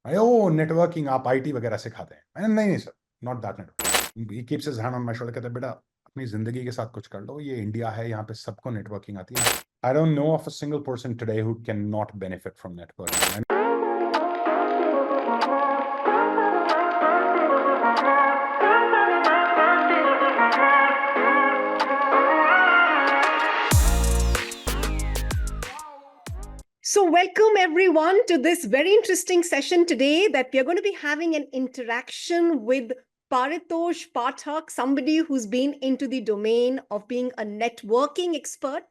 Oh, networking आप IT वगैरह सिखाते हैं? मैंने नहीं sir, not that network. He keeps his hand on my shoulder, कहता है बेटा अपनी जिंदगी के साथ कुछ कर लो, ये इंडिया है, यहाँ पे सबको नेटवर्किंग आती है. I don't know of a single person today who cannot benefit from networking. So, welcome everyone to this very interesting session today that we are going to be having an interaction with Paritosh Pathak, somebody who's been into the domain of being a networking expert.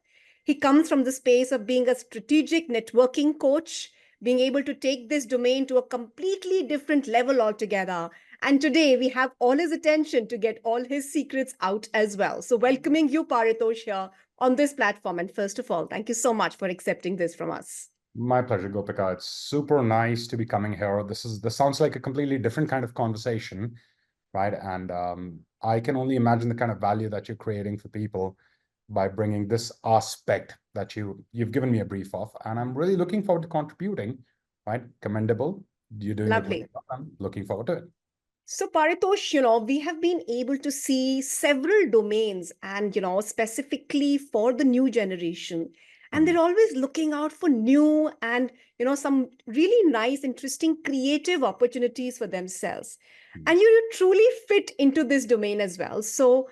He comes from the space of being a strategic networking coach, being able to take this domain to a completely different level altogether. And today we have all his attention to get all his secrets out as well. So, welcoming you, Paritosh, here on this platform. And first of all, thank you so much for accepting this from us. My pleasure, Gopika. It's super nice to be coming here. This sounds like a completely different kind of conversation, right? And I can only imagine the kind of value that you're creating for people by bringing this aspect that you've given me a brief of, and I'm really looking forward to contributing. Right, commendable. You're doing it Lovely. well. I'm looking forward to it. So, Paritosh, we have been able to see several domains and, specifically for the new generation. And they're always looking out for new and, some really nice, interesting, creative opportunities for themselves. And you truly fit into this domain as well. So,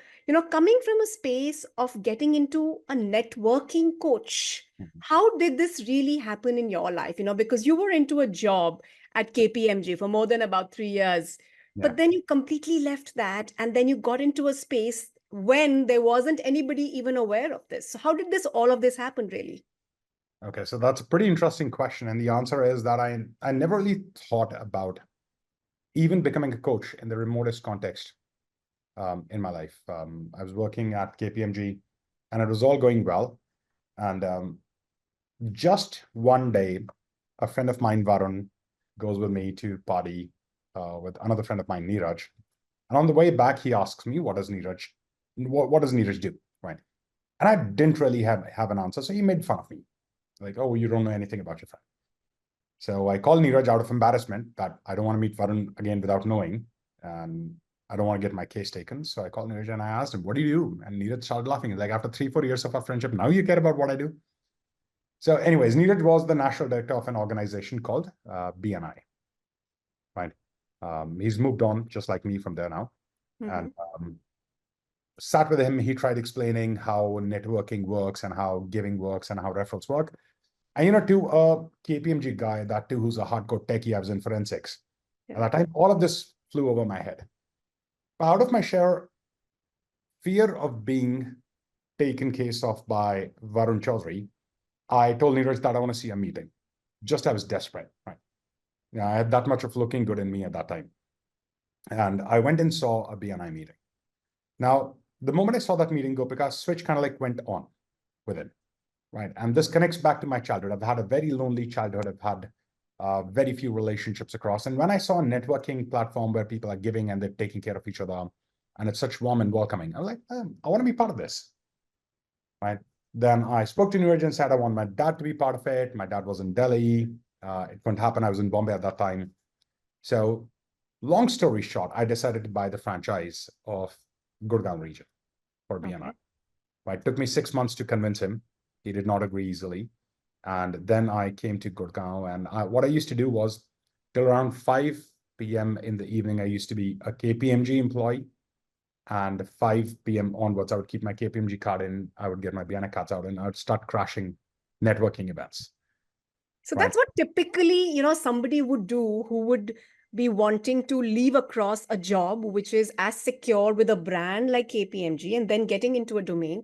coming from a space of getting into a networking coach, how did this really happen in your life? Because you were into a job at KPMG for more than about 3 years. Yeah. But then you completely left that and then you got into a space when there wasn't anybody even aware of this. So how did all of this happen really? Okay, so that's a pretty interesting question. And the answer is that I never really thought about even becoming a coach in the remotest context in my life. I was working at KPMG and it was all going well. And just one day, a friend of mine, Varun, goes with me to party with another friend of mine, Neeraj. And on the way back, he asks me, what does Neeraj do? Right. And I didn't really have an answer. So he made fun of me. Like, oh, you don't know anything about your friend. So I called Neeraj out of embarrassment that I don't want to meet Varun again without knowing. And I don't want to get my case taken. So I called Neeraj and I asked him, what do you do? And Neeraj started laughing. Like, after 3-4 years of our friendship, now you care about what I do? So anyways, Neeraj was the national director of an organization called BNI. Right. He's moved on just like me from there now. And sat with him. He tried explaining how networking works and how giving works and how referrals work. And to a KPMG guy, that too, who's a hardcore techie, I was in forensics. At that time, all of this flew over my head. But out of my sheer fear of being taken case of by Varun Chaudhary, I told Neeraj that I want to see a meeting. Just I was desperate, right? Yeah, I had that much of looking good in me at that time. And I went and saw a BNI meeting. Now, the moment I saw that meeting, Gopika, switch kind of like went on with it, right? And this connects back to my childhood. I've had a very lonely childhood. I've had very few relationships across. And when I saw a networking platform where people are giving and they're taking care of each other, and it's such warm and welcoming, I'm like, I want to be part of this, right? Then I spoke to Neeraj and said, I want my dad to be part of it. My dad was in Delhi. It couldn't happen. I was in Bombay at that time. So long story short, I decided to buy the franchise of Gurgaon region for BNI. Okay. It took me 6 months to convince him. He did not agree easily. And then I came to Gurgaon. And what I used to do was till around 5 p.m. in the evening, I used to be a KPMG employee. And 5 p.m. onwards, I would keep my KPMG card in. I would get my BNI cards out and I would start crashing networking events. So that's what typically, somebody would do who would be wanting to leave across a job which is as secure with a brand like KPMG and then getting into a domain.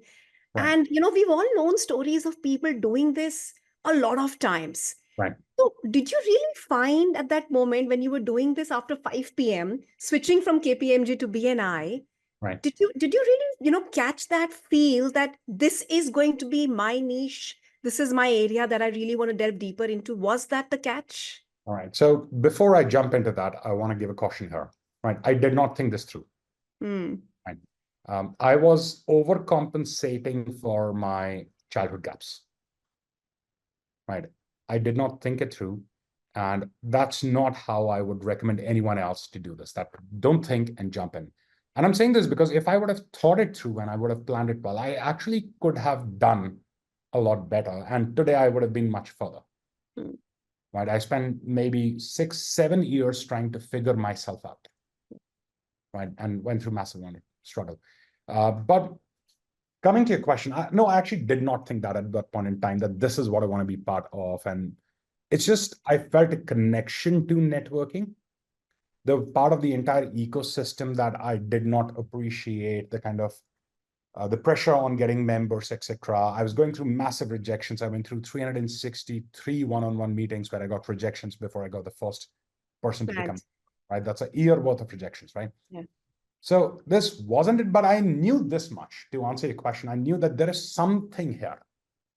Right. And, we've all known stories of people doing this a lot of times. Right. So did you really find at that moment when you were doing this after 5 p.m., switching from KPMG to BNI, right. Did you really, catch that feel that this is going to be my niche? This is my area that I really want to delve deeper into. Was that the catch? All right. So before I jump into that, I want to give a caution here. Right. I did not think this through. Right. I was overcompensating for my childhood gaps. Right. I did not think it through. And that's not how I would recommend anyone else to do this. That don't think and jump in. And I'm saying this because if I would have thought it through and I would have planned it well, I actually could have done a lot better. And today I would have been much further. Mm. Right? I spent maybe 6, 7 years trying to figure myself out. Right? And went through massive struggle. But coming to your question, no, I actually did not think that at that point in time, that this is what I want to be part of. And it's just, I felt a connection to networking, the part of the entire ecosystem that I did not appreciate, the kind of the pressure on getting members, etc. I was going through massive rejections. I went through 363 one-on-one meetings where I got rejections before I got the first person to become, right? That's a year worth of rejections, right? Yeah. So this wasn't it, but I knew this much. To answer your question, I knew that there is something here.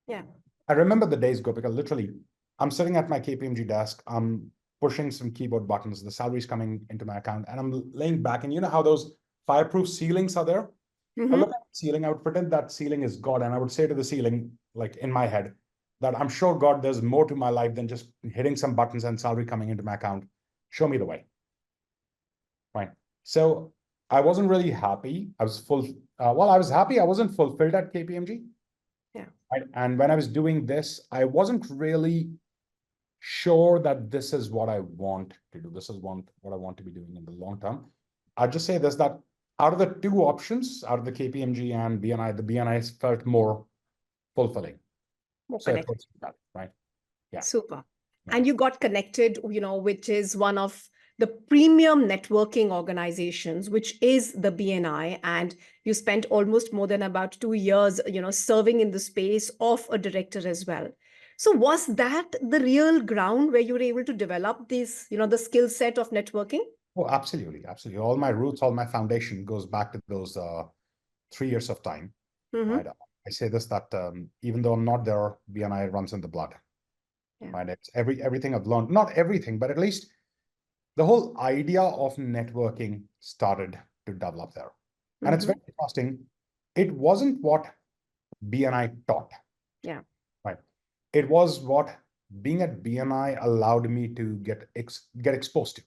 Yeah. I remember the days, Gopika, literally, I'm sitting at my KPMG desk, I'm pushing some keyboard buttons, the salary's coming into my account, and I'm laying back, and you know how those fireproof ceilings are there? I look at the ceiling, I would pretend that ceiling is God, and I would say to the ceiling, like in my head, that I'm sure, God, there's more to my life than just hitting some buttons and salary coming into my account. Show me the way. Right. So I wasn't really happy. I was I was happy. I wasn't fulfilled at KPMG. Yeah. Right. And when I was doing this, I wasn't really sure that this is what I want to do. This is what I want to be doing in the long term. I'll just say this, that out of the two options, out of the KPMG and BNI, the BNI felt more fulfilling. More So connected. that, right? Yeah. Super. Yeah. And you got connected, which is one of the premium networking organizations, which is the BNI. And you spent almost more than about 2 years, serving in the space of a director as well. So was that the real ground where you were able to develop this, the skill set of networking? Oh, absolutely. Absolutely. All my roots, all my foundation goes back to those 3 years of time. Right? I say this, that even though I'm not there, BNI runs in the blood. Yeah. Right? It's everything I've learned, not everything, but at least the whole idea of networking started to develop there. And it's very interesting. It wasn't what BNI taught. Yeah. Right. It was what being at BNI allowed me to get exposed to.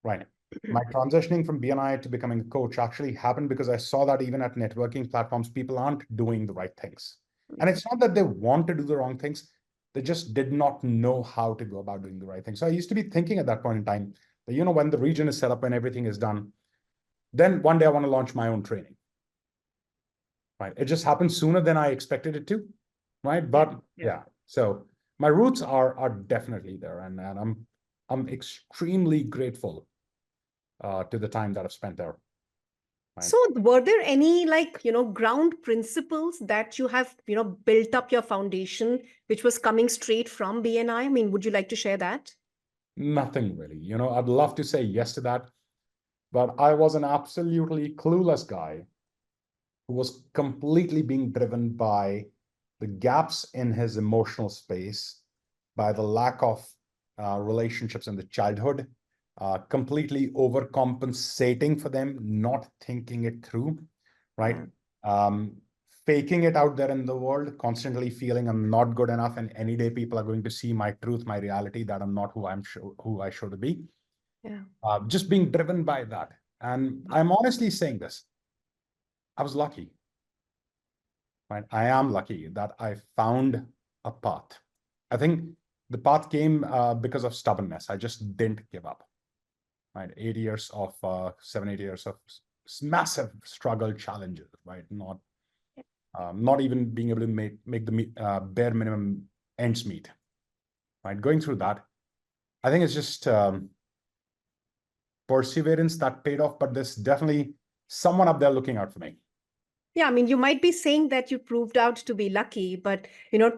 Right. My transitioning from BNI to becoming a coach actually happened because I saw that even at networking platforms, people aren't doing the right things. And it's not that they want to do the wrong things. They just did not know how to go about doing the right thing. So I used to be thinking at that point in time that, when the region is set up, when everything is done, then one day I want to launch my own training. Right. It just happened sooner than I expected it to. Right. But yeah. So my roots are definitely there. And I'm extremely grateful to the time that I've spent there. Right. So were there any ground principles that you have, built up your foundation, which was coming straight from BNI? I mean, would you like to share that? Nothing really. I'd love to say yes to that, but I was an absolutely clueless guy who was completely being driven by the gaps in his emotional space, by the lack of relationships in the childhood, completely overcompensating for them, not thinking it through, right? Faking it out there in the world, constantly feeling I'm not good enough, and any day people are going to see my truth, my reality, that I'm not who I should be. Yeah. Just being driven by that. And I'm honestly saying this, I was lucky. Right? I am lucky that I found a path. I think the path came because of stubbornness. I just didn't give up. Right? 8 years of 7, 8 years of massive struggle, challenges, right? Not even being able to make the bare minimum ends meet. Right? Going through that, I think it's just perseverance that paid off, but there's definitely someone up there looking out for me. Yeah, I mean, you might be saying that you proved out to be lucky, but,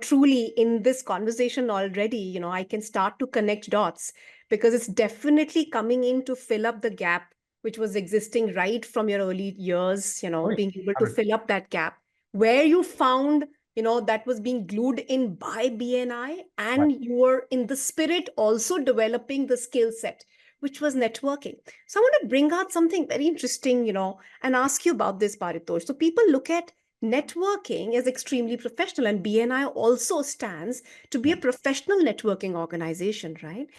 truly in this conversation already, I can start to connect dots because it's definitely coming in to fill up the gap, which was existing right from your early years, being able to fill up that gap where you found, that was being glued in by BNI, and you were in the spirit also developing the skill set, which was networking. So I want to bring out something very interesting, and ask you about this, Paritosh. So people look at networking is extremely professional, and BNI also stands to be Yeah. a professional networking organization, right?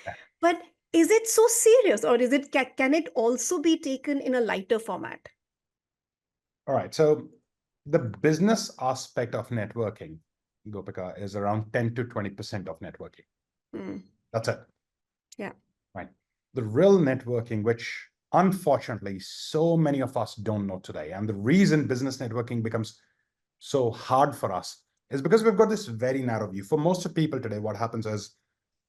But is it so serious, or is it can it also be taken in a lighter format? All right. So the business aspect of networking, Gopika, is around 10 to 20% of networking. Mm, That's it. yeah. Right. The real networking, which unfortunately so many of us don't know today, and the reason business networking becomes so hard for us is because we've got this very narrow view. For most of people today, what happens is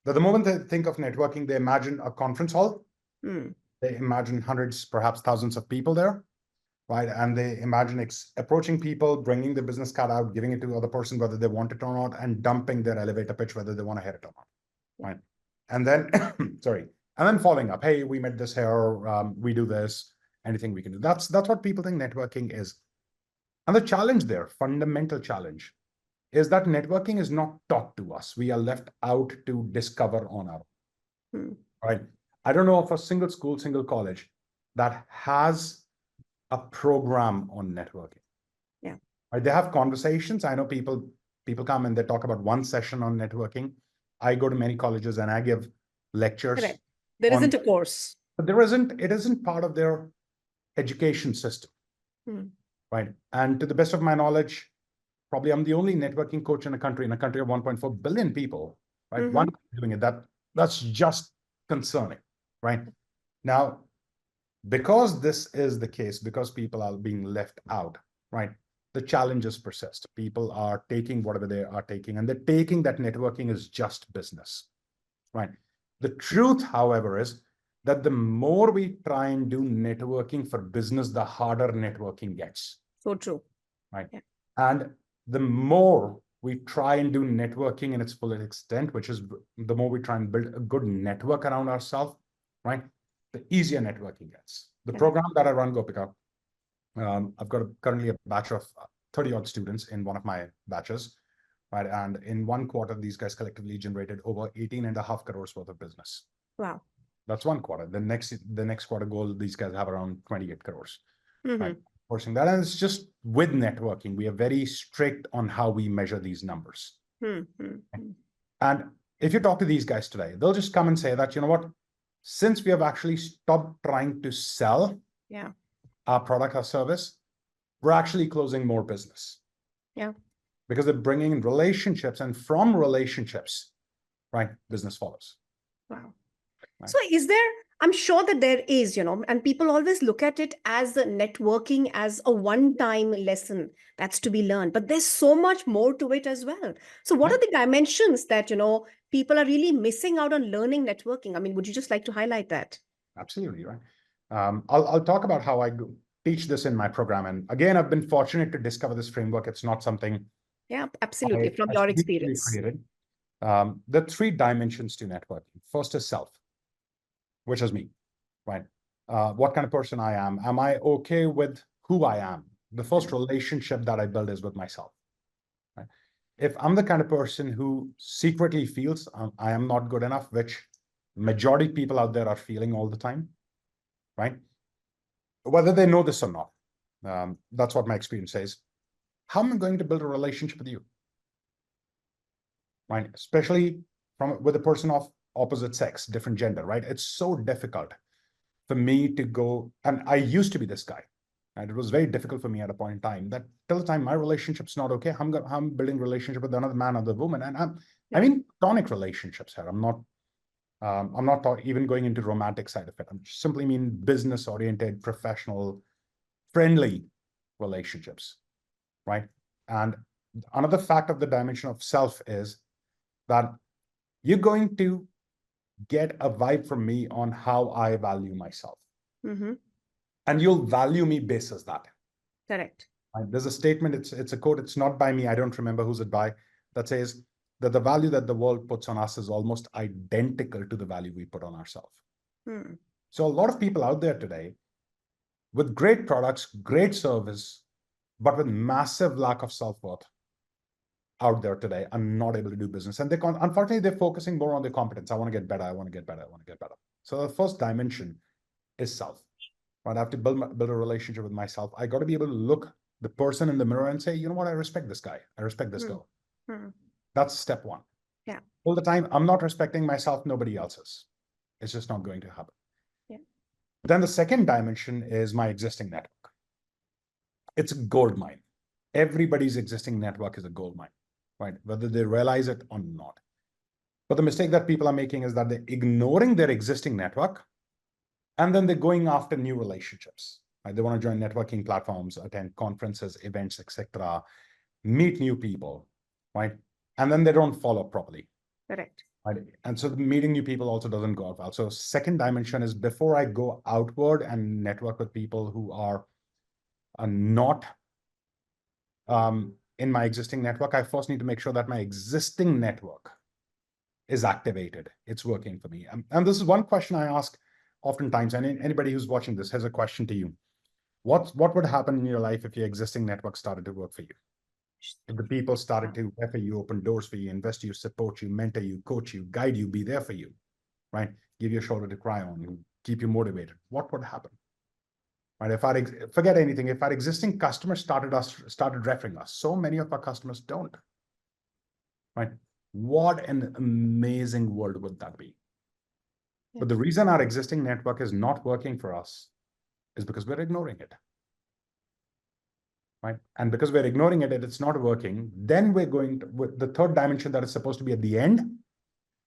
that the moment they think of networking, they imagine a conference hall, Mm, they imagine hundreds, perhaps thousands of people there, right? And they imagine approaching people, bringing the business card out, giving it to the other person, whether they want it or not, and dumping their elevator pitch, whether they want to hear it or not, right? And then, sorry, and then following up, hey, we met this here, we do this, anything we can do. That's what people think networking is. And the challenge there, fundamental challenge, is that networking is not taught to us. We are left out to discover on our own, mm, right? I don't know of a single school, single college that has a program on networking. yeah. Right? They have conversations. I know people come and they talk about one session on networking. I go to many colleges and I give lectures Correct. There on, isn't a course. but it isn't part of their education system, Mm, right? And to the best of my knowledge, probably I'm the only networking coach in a country of 1.4 billion people, right? One mm-hmm. doing it. That's just concerning, right? Now, because this is the case, because people are being left out, right? The challenges persist. People are taking whatever they are taking, and they're taking that networking is just business, right? The truth, however, is that the more we try and do networking for business, the harder networking gets, So true. right? Yeah. And the more we try and do networking in its full extent, which is the more we try and build a good network around ourselves, right? The easier networking gets. The Correct. program that I run, Gopika, I've got currently a batch of 30 odd students in one of my batches, right? And in one quarter, these guys collectively generated over 18.5 crores worth of business. Wow. That's one quarter. The next quarter goal, these guys have around 28 crores, right? Mm-hmm. Forcing that. And it's just with networking, we are very strict on how we measure these numbers. Mm-hmm. And if you talk to these guys today, they'll just come and say that, you know what, since we have actually stopped trying to sell Yeah. our product or service, we're actually closing more business. Yeah. Because they're bringing in relationships, and from relationships, right, business follows. Wow. Right. So is there, I'm sure that there is, and people always look at it as a networking as a one-time lesson that's to be learned, but there's so much more to it as well. So what are the dimensions that, people are really missing out on learning networking? I mean, would you just like to highlight that? Absolutely, right. I'll talk about how I teach this in my program. And again, I've been fortunate to discover this framework. It's not something Yeah, absolutely. From I your specifically experience. created. There are three dimensions to networking. First is self, which is me, right? What kind of person I am? Am I okay with who I am? The first relationship that I build is with myself, right? If I'm the kind of person who secretly feels I am not good enough, which majority of people out there are feeling all the time, right? Whether they know this or not, that's what my experience says. How am I going to build a relationship with you, right? Especially with a person of opposite sex, different gender, right? It's so difficult for me to go, and I used to be this guy, and it was very difficult for me at a point in time that till the time my relationship's not okay, I'm building relationship with another man or the woman, and I mean platonic relationships here. I'm not even going into romantic side of it. I'm simply mean business oriented, professional, friendly relationships, right? And another fact of the dimension of self is that you're going to get a vibe from me on how I value myself. Mm-hmm. And you'll value me basis that. Correct. Right? There's a statement, it's a quote, it's not by me, I don't remember who's it by, that says that the value that the world puts on us is almost identical to the value we put on ourselves. So a lot of people out there today with great products, great service, but with massive lack of self-worth out there today are not able to do business. And unfortunately, they're focusing more on their competence. I want to get better. I want to get better. I want to get better. So the first dimension is self. Right? I have to build a relationship with myself. I got to be able to look the person in the mirror and say, you know what, I respect this guy. I respect this girl. That's step one. Yeah. All the time, I'm not respecting myself, nobody else is. It's just not going to happen. Yeah. Then the second dimension is my existing network. It's a gold mine. Everybody's existing network is a gold mine, right? Whether they realize it or not. But the mistake that people are making is that they're ignoring their existing network, and then they're going after new relationships. Right? They want to join networking platforms, attend conferences, events, etc., meet new people, right? And then they don't follow up properly. Correct. Right? And so meeting new people also doesn't go out well. So second dimension is, before I go outward and network with people who are not in my existing network, I first need to make sure that my existing network is activated. It's working for me. And this is one question I ask oftentimes, and anybody who's watching this has a question to you. What would happen in your life if your existing network started to work for you? If the people started to work for you, open doors for you, invest you, support you, mentor you, coach you, guide you, be there for you, right? Give you a shoulder to cry on, keep you motivated. What would happen? Right? If I forget anything, if our existing customers started referring us, so many of our customers don't. Right? What an amazing world would that be? Yeah. But the reason our existing network is not working for us is because we're ignoring it. Right? And because we're ignoring it and it's not working, then we're going to, with the third dimension that is supposed to be at the end,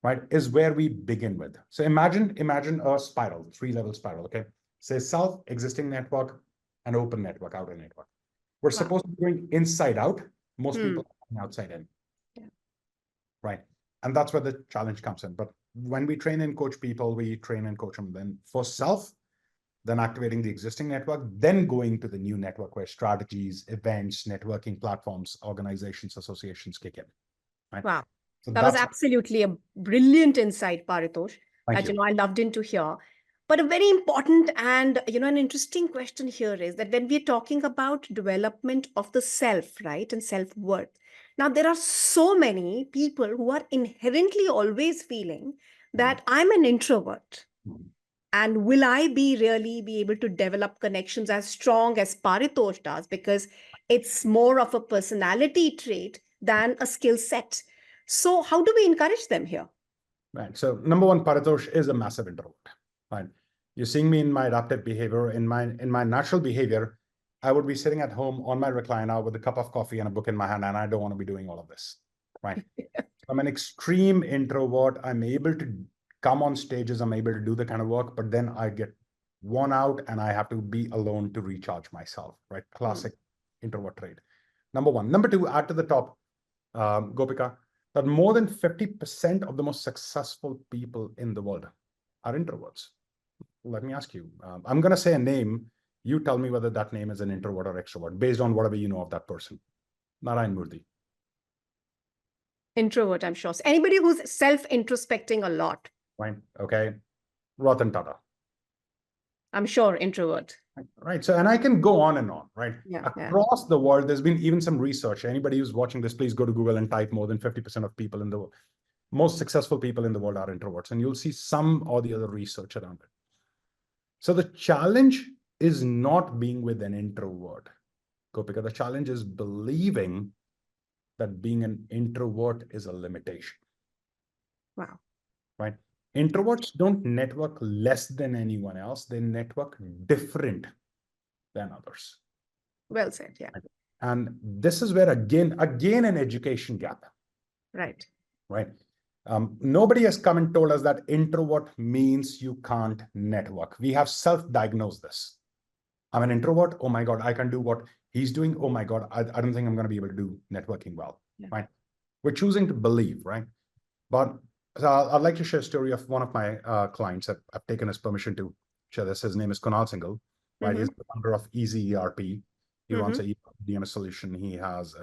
right, is where we begin with. So imagine a spiral, 3-level spiral, okay? Say self, existing network, and open network, outer network. We're supposed to be going inside out. Most people are going outside in. Yeah. Right? And that's where the challenge comes in. But when we train and coach people, we train and coach them then for self, then activating the existing network, then going to the new network where strategies, events, networking platforms, organizations, associations kick in. Right? Wow. So that was absolutely a brilliant insight, Paritosh. Thank you. I loved to hear. But a very important and an interesting question here is that when we're talking about development of the self, right, and self-worth, now there are so many people who are inherently always feeling that I'm an introvert. And will I really be able to develop connections as strong as Paritosh does? Because it's more of a personality trait than a skill set. So how do we encourage them here? Right. So number one, Paritosh is a massive introvert. Right. You're seeing me in my adaptive behavior, in my natural behavior. I would be sitting at home on my recliner with a cup of coffee and a book in my hand, and I don't want to be doing all of this. Right. I'm an extreme introvert. I'm able to come on stages. I'm able to do the kind of work, but then I get worn out and I have to be alone to recharge myself. Right. Classic introvert trait. Number one. Number two, add to the top, Gopika, that more than 50% of the most successful people in the world are introverts. Let me ask you, I'm going to say a name. You tell me whether that name is an introvert or extrovert based on whatever you know of that person. Narayan Murthy. Introvert, I'm sure. So anybody who's self-introspecting a lot. Right. Okay. Ratan Tata. I'm sure introvert. Right. So, and I can go on and on, right? Yeah, Across the world, there's been even some research. Anybody who's watching this, please go to Google and type more than 50% of people in the world. Most successful people in the world are introverts, and you'll see some or the other research around it. So the challenge is not being with an introvert, Gopika. The challenge is believing that being an introvert is a limitation. Wow. Right? Introverts don't network less than anyone else. They network different than others. Well said, yeah. And this is where, again, an education gap. Right. Right. Nobody has come and told us that introvert means you can't network. We have self-diagnosed this. I'm an introvert. Oh my God, I can do what he's doing. Oh my God, I don't think I'm going to be able to do networking well. Yeah. Right. We're choosing to believe, right? But so I'd like to share a story of one of my clients that I've taken his permission to share this. His name is Kunal Singhal, right? He's the founder of Easy ERP. He runs a DMS solution. He has,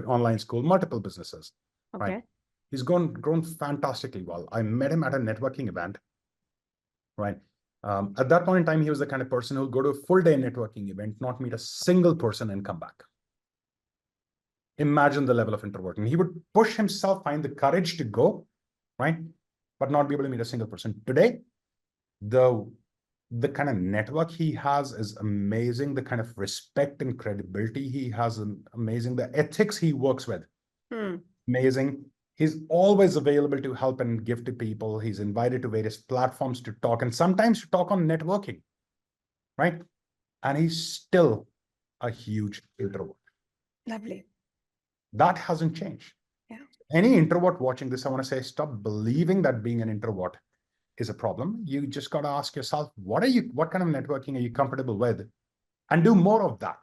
online school, multiple businesses, right? He's grown fantastically well. I met him at a networking event, right? At that point in time, he was the kind of person who'll go to a full day networking event, not meet a single person and come back. Imagine the level of introversion. He would push himself, find the courage to go, right? But not be able to meet a single person. Today, the the kind of network he has is amazing. The kind of respect and credibility he has is amazing. The ethics he works with, amazing. He's always available to help and give to people. He's invited to various platforms to talk, and sometimes to talk on networking, right? And he's still a huge introvert. Lovely. That hasn't changed. Yeah. Any introvert watching this, I want to say, stop believing that being an introvert is a problem. You just got to ask yourself, what kind of networking are you comfortable with? And do more of that.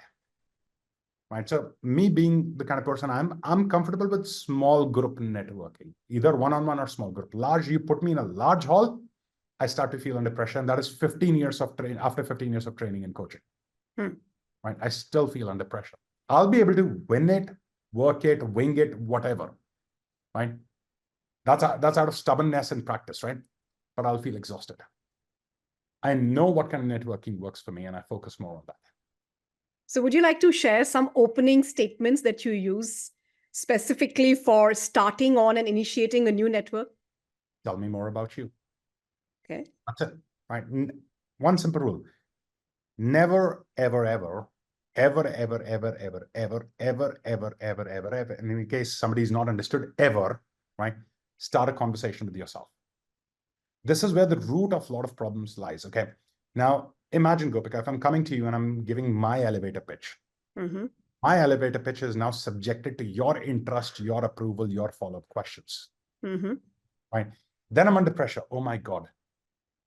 Right. So me being the kind of person I'm comfortable with small group networking, either one-on-one or small group. Large, you put me in a large hall, I start to feel under pressure. And that is 15 years of training, after 15 years of training and coaching. Right. I still feel under pressure. I'll be able to win it, work it, wing it, whatever. Right. That's out of stubbornness and practice, right? But I'll feel exhausted. I know what kind of networking works for me, and I focus more on that. So would you like to share some opening statements that you use specifically for starting on and initiating a new network? Tell me more about you. Okay. That's it. Right. One simple rule. Never, ever, ever, ever, ever, ever, ever, ever, ever, ever, ever, ever, ever. And in case somebody's not understood, ever, right? Start a conversation with yourself. This is where the root of a lot of problems lies. Okay. Now, imagine, Gopika, if I'm coming to you and I'm giving my elevator pitch. My elevator pitch is now subjected to your interest, your approval, your follow-up questions. Right. Then I'm under pressure. Oh my God.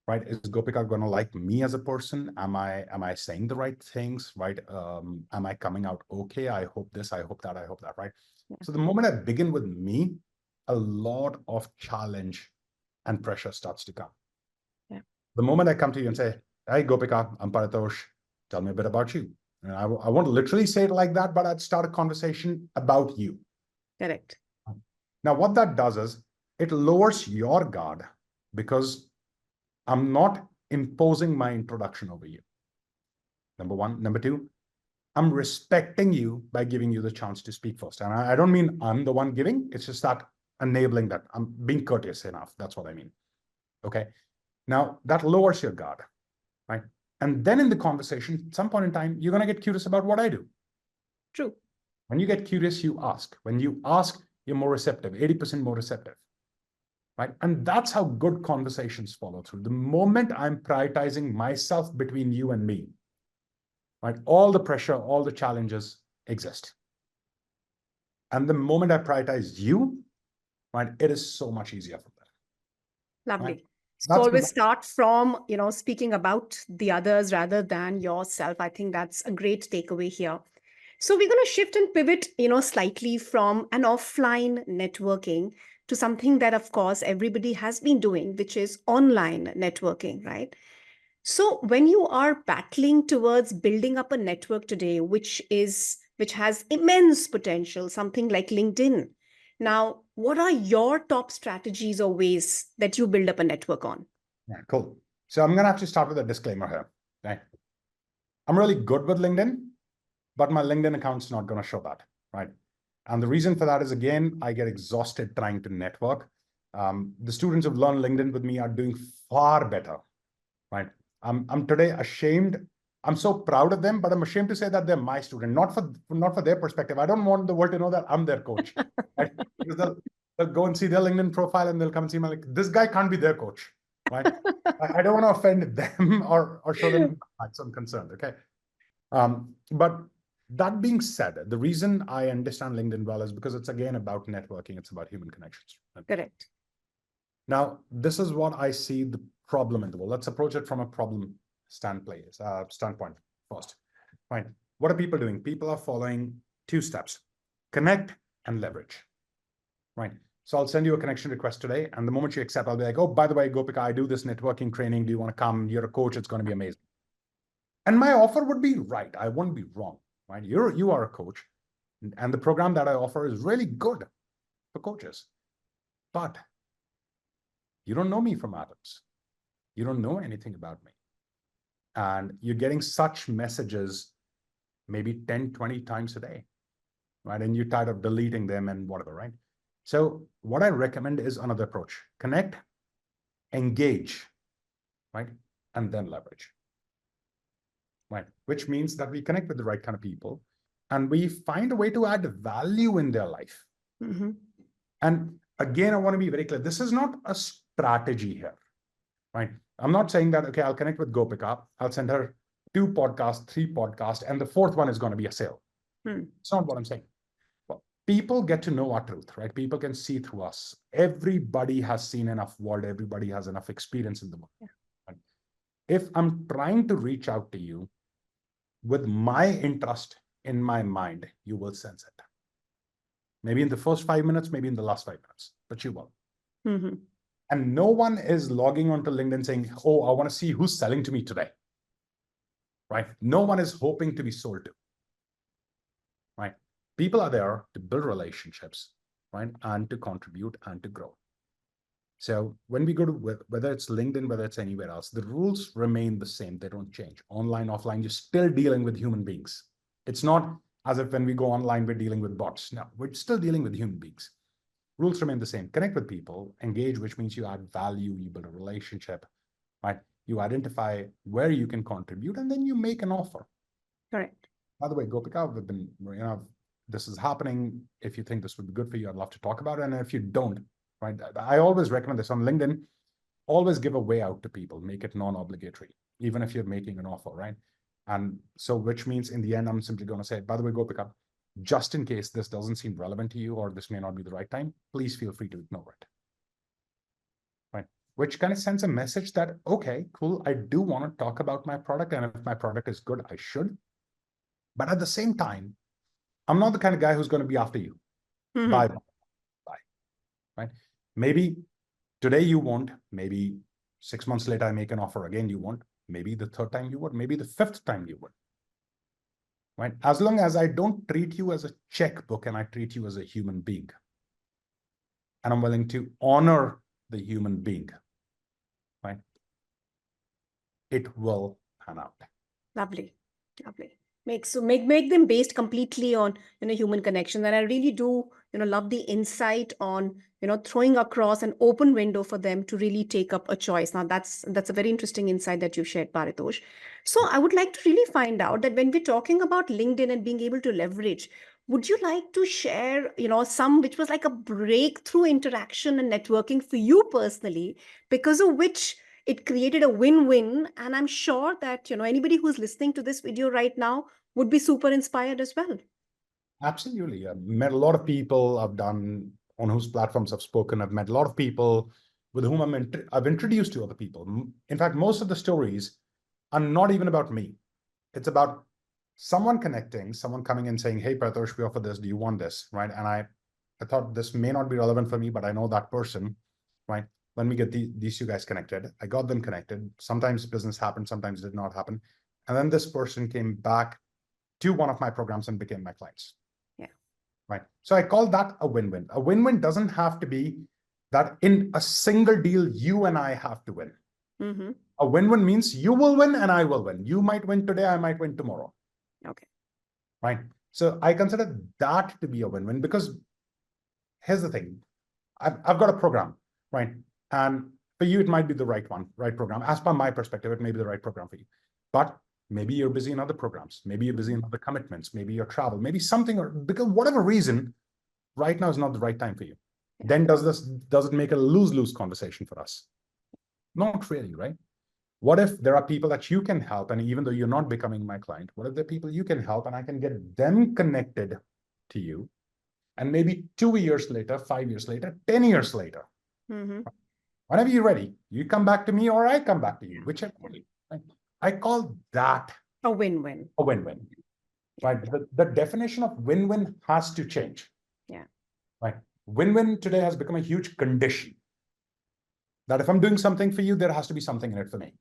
Right. Is Gopika going to like me as a person? Am I saying the right things? Right. Am I coming out okay? I hope this, I hope that, I hope that. Right. Yeah. So the moment I begin with me, a lot of challenge and pressure starts to come. Yeah. The moment I come to you and say, hey, Gopika, I'm Paritosh. Tell me a bit about you. And I won't literally say it like that, but I'd start a conversation about you. Correct. Now, what that does is it lowers your guard because I'm not imposing my introduction over you. Number one. Number two, I'm respecting you by giving you the chance to speak first. And I don't mean I'm the one giving. It's just that enabling that. I'm being courteous enough. That's what I mean. Okay. Now, that lowers your guard, right? And then in the conversation, at some point in time, you're going to get curious about what I do. True. When you get curious, you ask. When you ask, you're more receptive, 80% more receptive, right? And that's how good conversations follow through. The moment I'm prioritizing myself between you and me, right? All the pressure, all the challenges exist. And the moment I prioritize you, right, it is so much easier from that. Lovely. Right? So always start from, speaking about the others rather than yourself. I think that's a great takeaway here. So we're going to shift and pivot, slightly from an offline networking to something that, of course, everybody has been doing, which is online networking, right? So when you are battling towards building up a network today, which has immense potential, something like LinkedIn. Now, what are your top strategies or ways that you build up a network on? Yeah, cool. So I'm going to have to start with a disclaimer here. Okay? I'm really good with LinkedIn, but my LinkedIn account's not going to show that, right? And the reason for that is, again, I get exhausted trying to network. The students who've learned LinkedIn with me are doing far better, right? I'm today ashamed. I'm so proud of them, but I'm ashamed to say that they're my student, not for their perspective. I don't want the world to know that I'm their coach, right? Because they'll go and see their LinkedIn profile and they'll come and see me like, this guy can't be their coach, right? I don't want to offend them or show them some concern, okay? But that being said, the reason I understand LinkedIn well is because it's again about networking. It's about human connections. Right? Correct. Now, this is what I see the problem in the world. Let's approach it from a problem standpoint first. Right? What are people doing? People are following two steps: connect and leverage. Right? So I'll send you a connection request today, and the moment you accept, I'll be like, oh, by the way, Gopika, I do this networking training. Do you want to come? You're a coach. It's going to be amazing. And my offer would be right. I won't be wrong. Right? You are a coach, and the program that I offer is really good for coaches. But you don't know me from Adams. You don't know anything about me. And you're getting such messages maybe 10, 20 times a day, right? And you're tired of deleting them and whatever, right? So what I recommend is another approach: connect, engage, right? and then leverage. Right? Which means that we connect with the right kind of people and we find a way to add value in their life. Mm-hmm. And again, I want to be very clear. This is not a strategy here, right? I'm not saying that, okay, I'll connect with Gopika. I'll send her 2 podcasts, 3 podcasts, and the 4th one is going to be a sale. It's not what I'm saying. Well, people get to know our truth, right? People can see through us. Everybody has seen enough world. Everybody has enough experience in the world. Yeah. Right? If I'm trying to reach out to you with my interest in my mind, you will sense it. Maybe in the first 5 minutes, maybe in the last 5 minutes, but you will. Mm-hmm. And no one is logging onto LinkedIn saying, oh, I want to see who's selling to me today. Right? No one is hoping to be sold to. Right? People are there to build relationships, right? And to contribute and to grow. So when we go to, whether it's LinkedIn, whether it's anywhere else, the rules remain the same. They don't change. Online, offline, you're still dealing with human beings. It's not as if when we go online, we're dealing with bots. No, we're still dealing with human beings. Rules remain the same. Connect with people, engage, which means you add value, you build a relationship, right? You identify where you can contribute, and then you make an offer. Correct. By the way, Gopika, we've been, this is happening. If you think this would be good for you, I'd love to talk about it. And if you don't, right, I always recommend this on LinkedIn. Always give a way out to people, make it non-obligatory, even if you're making an offer, right? And so, which means in the end, I'm simply going to say, by the way, Gopika, just in case this doesn't seem relevant to you or this may not be the right time, please feel free to ignore it. Right? Which kind of sends a message that, okay, cool, I do want to talk about my product. And if my product is good, I should. But at the same time, I'm not the kind of guy who's going to be after you. Mm-hmm. Bye. Right? Maybe today you won't. Maybe 6 months later, I make an offer again, you won't. Maybe the 3rd time you would. Maybe the 5th time you would. Right? As long as I don't treat you as a checkbook and I treat you as a human being. And I'm willing to honor the human being. Right? It will pan out. Lovely. Lovely. Make them based completely on human connection. And I really do love the insight on throwing across an open window for them to really take up a choice. Now that's a very interesting insight that you shared, Paritosh. So I would like to really find out that when we're talking about LinkedIn and being able to leverage, would you like to share some which was like a breakthrough interaction and networking for you personally, because of which it created a win-win? And I'm sure that anybody who's listening to this video right now would be super inspired as well. Absolutely. I've met a lot of people on whose platforms I've spoken. I've met a lot of people with whom I've introduced to other people. In fact, most of the stories are not even about me. It's about someone connecting, someone coming and saying, hey, Paritosh, we offer this. Do you want this? Right. And I thought this may not be relevant for me, but I know that person. Right. Let me get these 2 guys connected. I got them connected. Sometimes business happened, sometimes it did not happen. And then this person came back to one of my programs and became my clients. Yeah. Right. So I call that a win-win. A win-win doesn't have to be that in a single deal, you and I have to win. Mm-hmm. A win-win means you will win and I will win. You might win today, I might win tomorrow. Okay. Right. So I consider that to be a win-win, because here's the thing. I've got a program, right? And for you, it might be the right program. As per my perspective, it may be the right program for you. But maybe you're busy in other programs. Maybe you're busy in other commitments. Maybe your travel, maybe something, or because whatever reason, right now is not the right time for you. Then does it make a lose-lose conversation for us? Not really, right? What if there are people that you can help, and even though you're not becoming my client, what if there are people you can help and I can get them connected to you? And maybe 2 years later, 5 years later, 10 years later, Mm-hmm. whenever you're ready, you come back to me or I come back to you, whichever way. Right? I call that a win-win. A win-win. Right? The definition of win-win has to change. Yeah. Right? Win-win today has become a huge condition. That if I'm doing something for you, there has to be something in it for me.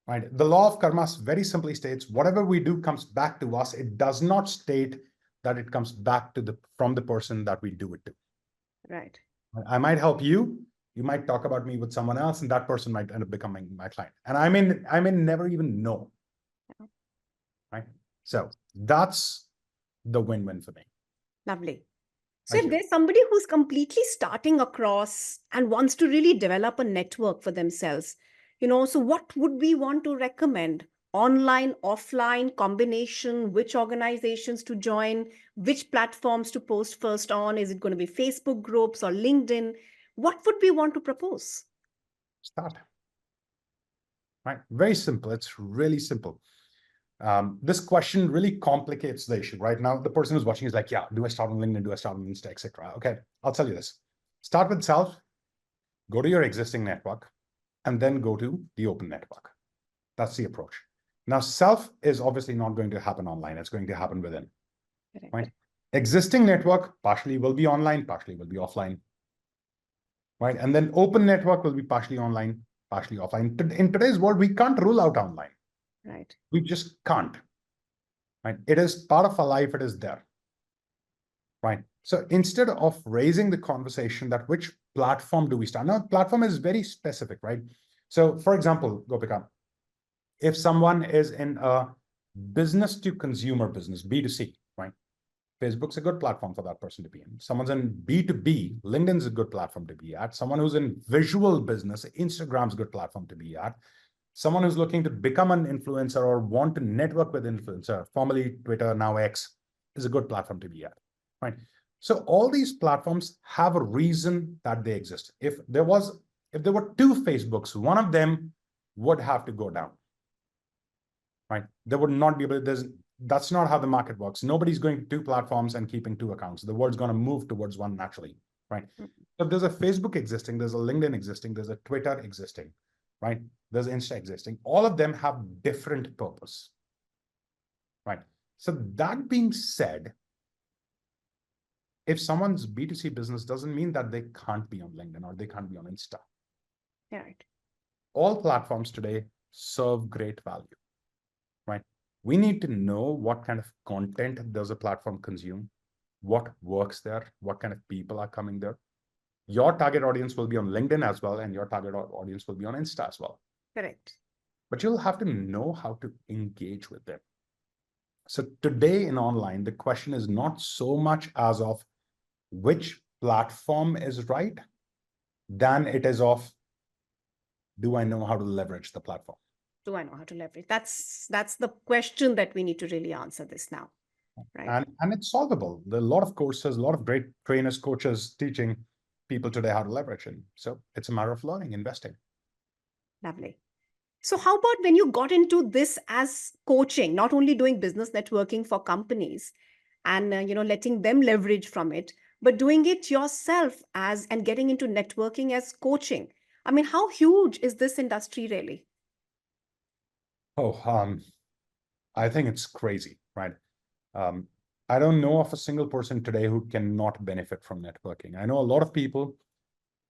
Right? The law of karma very simply states whatever we do comes back to us. It does not state that it comes back to from the person that we do it to. Right. I might help you. You might talk about me with someone else, and that person might end up becoming my client. And I may never even know. Right? So that's the win-win for me. Lovely. So Thank if you. there's somebody who's completely starting across and wants to really develop a network for themselves, So what would we want to recommend? Online, offline, combination, which organizations to join, which platforms to post first on? Is it going to be Facebook groups or LinkedIn? What would we want to propose? Start. Right? Very simple. It's really simple. This question really complicates the issue. Right now, the person who's watching is like, yeah, do I start on LinkedIn? Do I start on Insta, etc.? Okay, I'll tell you this. Start with self, go to your existing network, and then go to the open network. That's the approach. Now, self is obviously not going to happen online. It's going to happen within. Correct. Right? Existing network partially will be online, partially will be offline. Right? And then open network will be partially online, partially offline. In today's world, we can't rule out online. Right. We just can't. Right? It is part of our life. It is there. Right? So instead of raising the conversation that which platform do we start? Now, platform is very specific, right? So for example, Gopika, if someone is in a business to consumer business, B2C, right? Facebook's a good platform for that person to be in. Someone's in B2B, LinkedIn's a good platform to be at. Someone who's in visual business, Instagram's a good platform to be at. Someone who's looking to become an influencer or want to network with influencer, formerly Twitter, now X, is a good platform to be at, right? So all these platforms have a reason that they exist. If there were two Facebooks, one of them would have to go down, right? They would not be able to, that's not how the market works. Nobody's going to two platforms and keeping two accounts. The world's going to move towards one naturally, right? So if there's a Facebook existing, there's a LinkedIn existing, there's a Twitter existing, right? There's Insta existing. All of them have different purpose, right? So that being said, if someone's B2C business doesn't mean that they can't be on LinkedIn or they can't be on Insta. Right. All platforms today serve great value, right? We need to know what kind of content does a platform consume, what works there, what kind of people are coming there. Your target audience will be on LinkedIn as well, and your target audience will be on Insta as well. Correct. But you'll have to know how to engage with them. So today in online, the question is not so much as of which platform is right, than it is of, do I know how to leverage the platform? Do I know how to leverage? That's the question that we need to really answer this now, right? And it's solvable. There are a lot of courses, a lot of great trainers, coaches teaching people today how to leverage it. So it's a matter of learning, investing. Lovely. So how about when you got into this as coaching, not only doing business networking for companies and letting them leverage from it, but doing it yourself and getting into networking as coaching? I mean, how huge is this industry really? I think it's crazy, right? I don't know of a single person today who cannot benefit from networking. I know a lot of people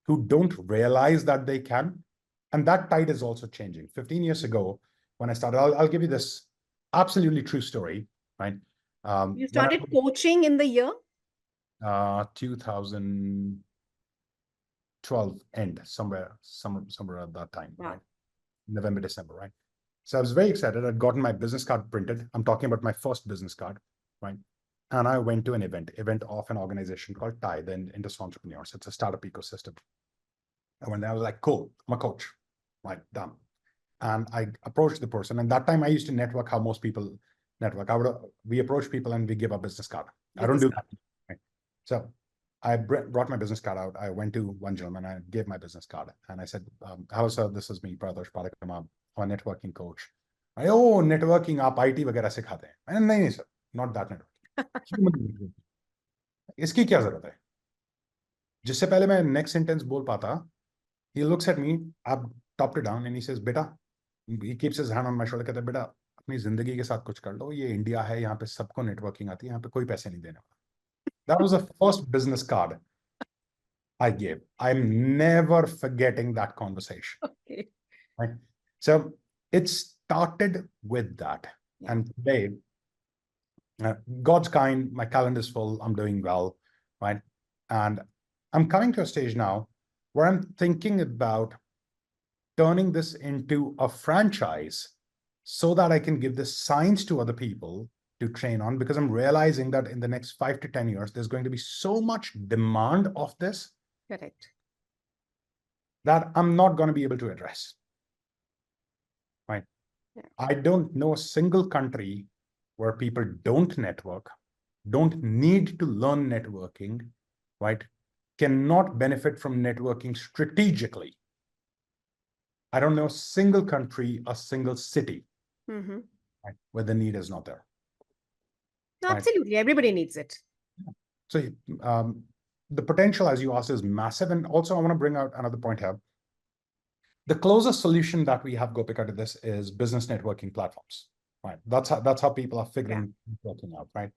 who don't realize that they can, and that tide is also changing. 15 years ago, when I started, I'll give you this absolutely true story, right? You started coaching in the year? 2012 end, somewhere at that time, Wow. right? November, December, right? So I was very excited. I'd gotten my business card printed. I'm talking about my first business card, right? And I went to an event of an organization called TIE, the Industry Entrepreneurs. It's a startup ecosystem. And when I was like, cool, I'm a coach, right? Done. And I approached the person. And that time I used to network how most people network. We approach people and we give a business card. I don't do that. Right? So I brought my business card out. I went to one gentleman. I gave my business card. And I said, hello, sir. This is me, Paritosh Pathak. I'm a networking coach. Oh, networking, आप IT वगैरह सिखाते हैं? मैंने नहीं sir, not that networking. इसकी क्या जरूरत है? जिससे पहले मैं next sentence बोल पाता, he looks at me, up top to down, and he says, बेटा, he keeps his hand on my shoulder, कहता है, बेटा, अपनी जिंदगी के साथ कुछ कर लो, ये इंडिया है, यहाँ पे सबको नेटवर्किंग आती है, यहाँ पे कोई पैसे नहीं देने वाला. That was the first business card I gave. I'm never forgetting that conversation. Okay. Right? So it started with that. Yeah. And today, God's kind, my calendar is full, I'm doing well, right? And I'm coming to a stage now where I'm thinking about turning this into a franchise so that I can give this science to other people to train on, because I'm realizing that in the next 5 to 10 years, there's going to be so much demand of this. Correct. That I'm not going to be able to address. I don't know a single country where people don't network, don't need to learn networking, right? Cannot benefit from networking strategically. I don't know a single country, a single city, Mm-hmm. right, where the need is not there. Right? Absolutely. Everybody needs it. So the potential, as you asked, is massive. And also, I want to bring out another point here. The closest solution that we have, Gopika, to this is business networking platforms. Right? That's how people are figuring networking out. Right?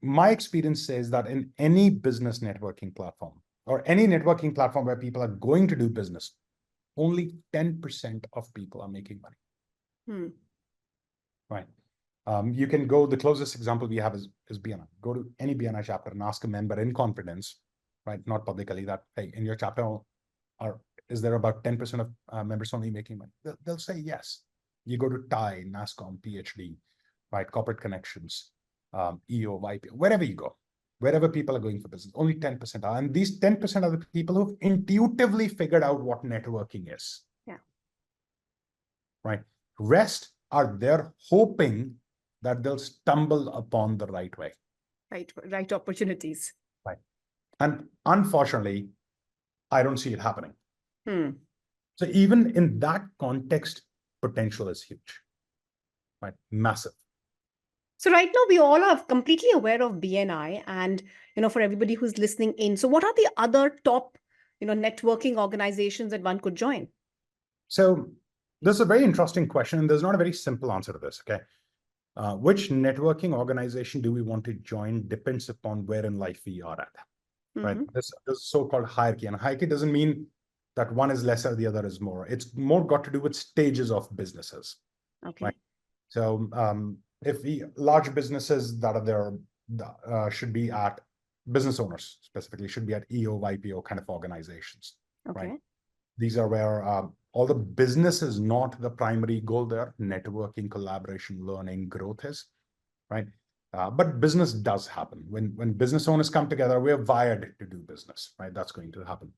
My experience says that in any business networking platform or any networking platform where people are going to do business, only 10% of people are making money. Right. You can go, the closest example we have is BNI. Go to any BNI chapter and ask a member in confidence, right, not publicly, that, hey, in your chapter, is there about 10% of members only making money? They'll say yes. You go to TIE, NASCOM, PhD, right, corporate connections, EO, YP, wherever you go, wherever people are going for business, only 10% are. And these 10% are the people who've intuitively figured out what networking is. Yeah. Right. Rest are there hoping that they'll stumble upon the right way. Right opportunities. Right. And unfortunately, I don't see it happening. So even in that context, potential is huge. Right. Massive. So right now we all are completely aware of BNI, and for everybody who's listening in, so what are the other top networking organizations that one could join? So this is a very interesting question, and there's not a very simple answer to this. Okay. Which networking organization do we want to join depends upon where in life we are at. Right. This so-called hierarchy, and hierarchy doesn't mean that one is lesser, the other is more. It's more got to do with stages of businesses. Okay. Right. So if the large businesses that are there should be at business owners specifically should be at EO, YPO kind of organizations. Okay. Right. These are where all the business is not the primary goal there. Networking, collaboration, learning, growth is. Right. But business does happen. When business owners come together, we're wired to do business, right? That's going to happen.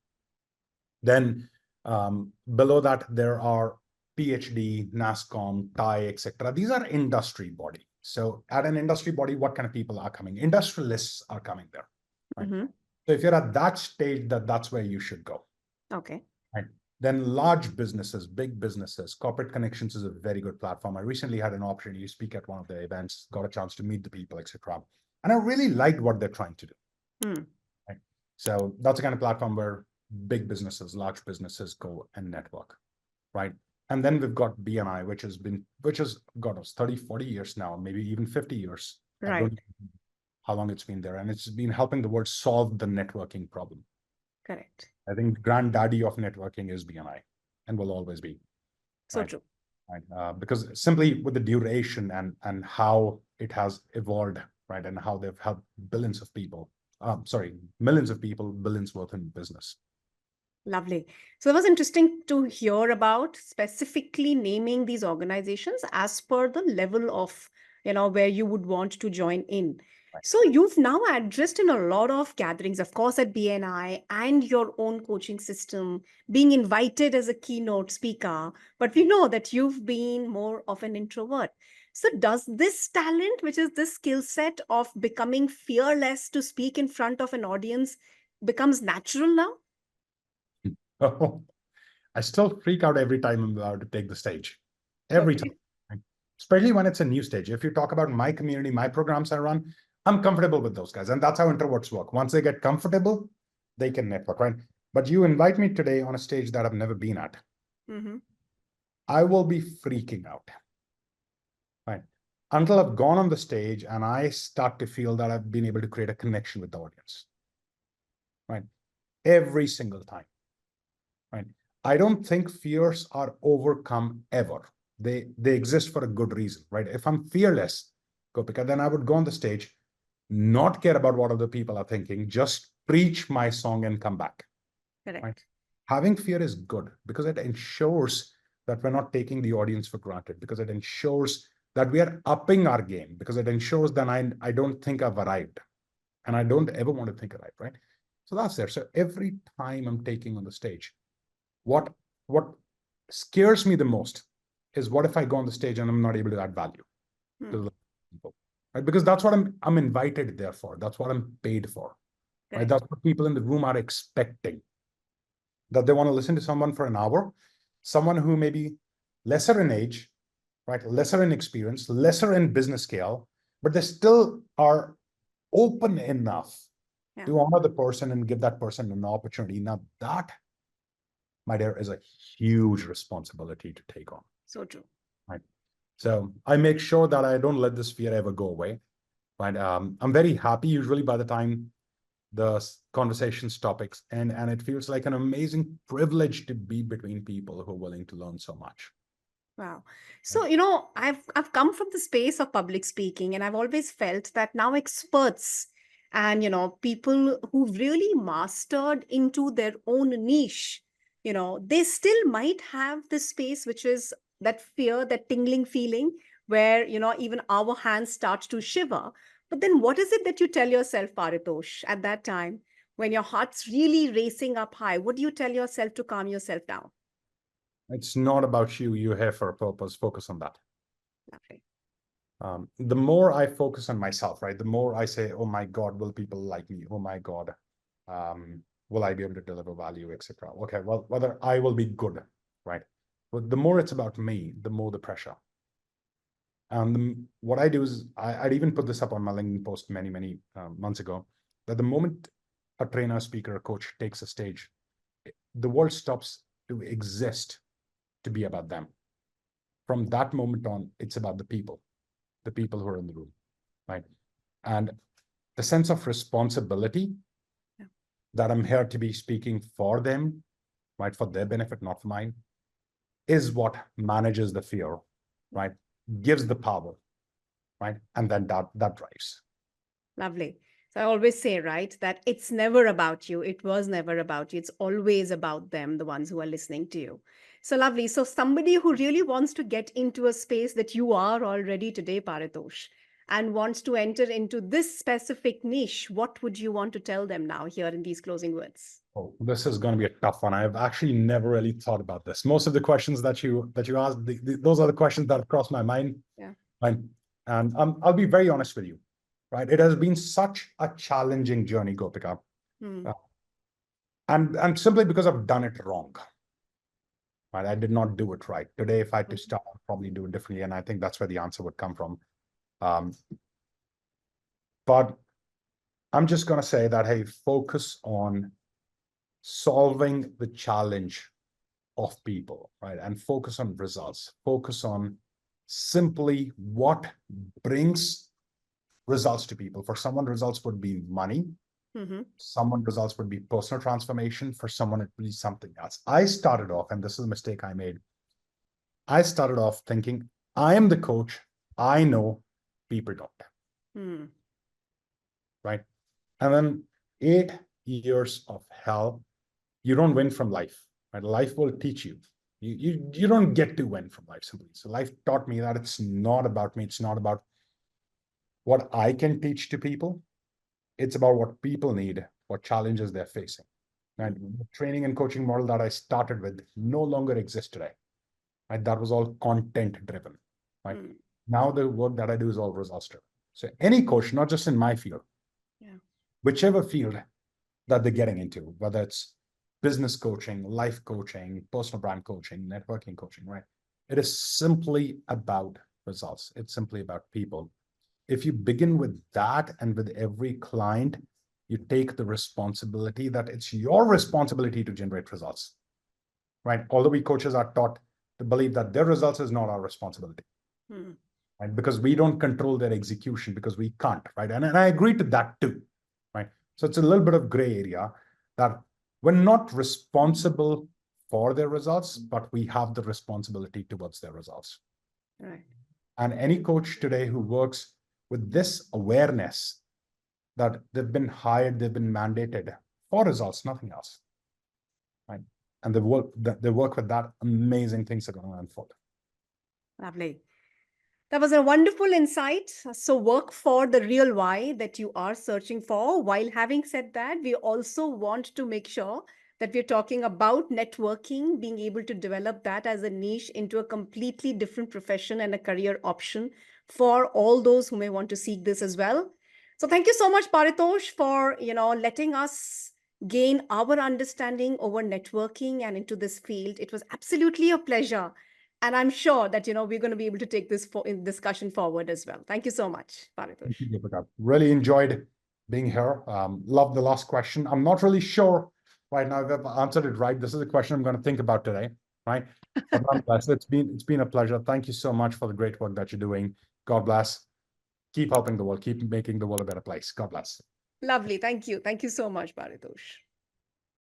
Then below that, there are PhD, NASCOM, TIE, etc. These are industry body. So at an industry body, what kind of people are coming? Industrialists are coming there. Right? So if you're at that stage, that's where you should go. Okay. Right. Then large businesses, big businesses, corporate connections is a very good platform. I recently had an opportunity to speak at one of the events, got a chance to meet the people, etc. And I really liked what they're trying to do. Right. So that's the kind of platform where big businesses, large businesses go and network. Right. And then we've got BNI, which has got us 30, 40 years now, maybe even 50 years. Right. I don't know how long it's been there. And it's been helping the world solve the networking problem. Correct. I think the granddaddy of networking is BNI and will always be. So right? true. Right? Because simply with the duration and how it has evolved, right? And how they've helped millions of people, billions worth in business. Lovely. So it was interesting to hear about specifically naming these organizations as per the level of, where you would want to join in. Right. So you've now addressed in a lot of gatherings, of course, at BNI and your own coaching system, being invited as a keynote speaker, but we know that you've been more of an introvert. So does this talent, which is this skill set of becoming fearless to speak in front of an audience, becomes natural now? Oh, I still freak out every time I'm about to take the stage. Every time. Especially when it's a new stage. If you talk about my community, my programs I run, I'm comfortable with those guys. And that's how introverts work. Once they get comfortable, they can network, right? But you invite me today on a stage that I've never been at. I will be freaking out. Right. Until I've gone on the stage and I start to feel that I've been able to create a connection with the audience. Right. Every single time. Right. I don't think fears are overcome ever. They exist for a good reason, right? If I'm fearless, Gopika, then I would go on the stage, not care about what other people are thinking, just preach my song and come back. Correct. Right? Having fear is good because it ensures that we're not taking the audience for granted, because it ensures that we are upping our game, because it ensures that I don't think I've arrived, and I don't ever want to think arrived, right? So that's there. So every time I'm taking on the stage, what scares me the most is what if I go on the stage and I'm not able to add value Hmm. to the people, right? Because that's what I'm invited there for. That's what I'm paid for, right? Correct. That's what people in the room are expecting, that they want to listen to someone for an hour, someone who may be lesser in age, right? Lesser in experience, lesser in business scale, but they still are open enough Yeah. to honor the person and give that person an opportunity. Now that, my dear, is a huge responsibility to take on, So true. right? So I make sure that I don't let this fear ever go away, right? I'm very happy usually by the time the conversations topics, and it feels like an amazing privilege to be between people who are willing to learn so much. Wow. Right? So, I've come from the space of public speaking, and I've always felt that now experts and, people who've really mastered into their own niche, they still might have this space, which is that fear, that tingling feeling where, even our hands start to shiver. But then what is it that you tell yourself, Paritosh, at that time when your heart's really racing up high? What do you tell yourself to calm yourself down? It's not about you. You're here for a purpose. Focus on that. Lovely. The more I focus on myself, right, the more I say, oh my God, will people like me? Oh my God, will I be able to deliver value, etc. Okay, well, whether I will be good, right? But the more it's about me, the more the pressure. And what I do is, I'd even put this up on my LinkedIn post many months ago, that the moment a trainer, speaker, a coach takes a stage, the world stops to exist to be about them. From that moment on, it's about the people who are in the room, right? And the sense of responsibility, Yeah. that I'm here to be speaking for them, right, for their benefit, not for mine, is what manages the fear, right? Gives the power, right? And then that drives. Lovely. So I always say, right, that it's never about you. It was never about you. It's always about them, the ones who are listening to you. So lovely. So somebody who really wants to get into a space that you are already today, Paritosh, and wants to enter into this specific niche, what would you want to tell them now here in these closing words? Oh, this is going to be a tough one. I've actually never really thought about this. Most of the questions that you asked, those are the questions that have crossed my mind. Yeah. Right? And I'll be very honest with you, right? It has been such a challenging journey, Gopika, Hmm. and simply because I've done it wrong. Right? I did not do it right. Today, if I had to start, I'd probably do it differently, and I think that's where the answer would come from. Um, but I'm just going to say that, hey, focus on solving the challenge of people, right? And focus on results. Focus on simply what brings results to people. For someone, results would be money. Mm-hmm. Someone, results would be personal transformation. For someone, it would be something else. I started off, and this is a mistake I made. I started off thinking, I am the coach. I know, people don't, Hmm. right? And then 8 years of hell, you don't win from life, right? Life will teach you. You don't get to win from life simply. So life taught me that it's not about me. It's not about what I can teach to people. It's about what people need, what challenges they're facing. And the training and coaching model that I started with no longer exists today. Right? That was all content driven. Right? Hmm. Now the work that I do is all results driven. So any coach, not just in my field, Yeah. whichever field that they're getting into, whether it's business coaching, life coaching, personal brand coaching, networking coaching, right? It is simply about results. It's simply about people. If you begin with that, and with every client, you take the responsibility that it's your responsibility to generate results, right? Although we coaches are taught to believe that their results is not our responsibility, Hmm. right? Because we don't control their execution, because we can't, right? And I agree to that too, right? So it's a little bit of gray area, that we're not responsible for their results, but we have the responsibility towards their results. Right. And any coach today who works with this awareness that they've been hired, they've been mandated for results, nothing else, right? And they work with that, amazing things are going to unfold. Lovely. That was a wonderful insight. So, work for the real why that you are searching for. While having said that, we also want to make sure that we're talking about networking, being able to develop that as a niche into a completely different profession and a career option for all those who may want to seek this as well. So thank you so much, Paritosh, for letting us gain our understanding over networking and into this field. It was absolutely a pleasure. And I'm sure that we're going to be able to take this in discussion forward as well. Thank you so much, Paritosh. Thank you, Gopika. Really enjoyed being here. Love the last question. I'm not really sure right now if I've answered it right. This is a question I'm going to think about today, right? But nonetheless, it's been a pleasure. Thank you so much for the great work that you're doing. God bless. Keep helping the world. Keep making the world a better place. God bless. Lovely. Thank you. Thank you so much, Paritosh.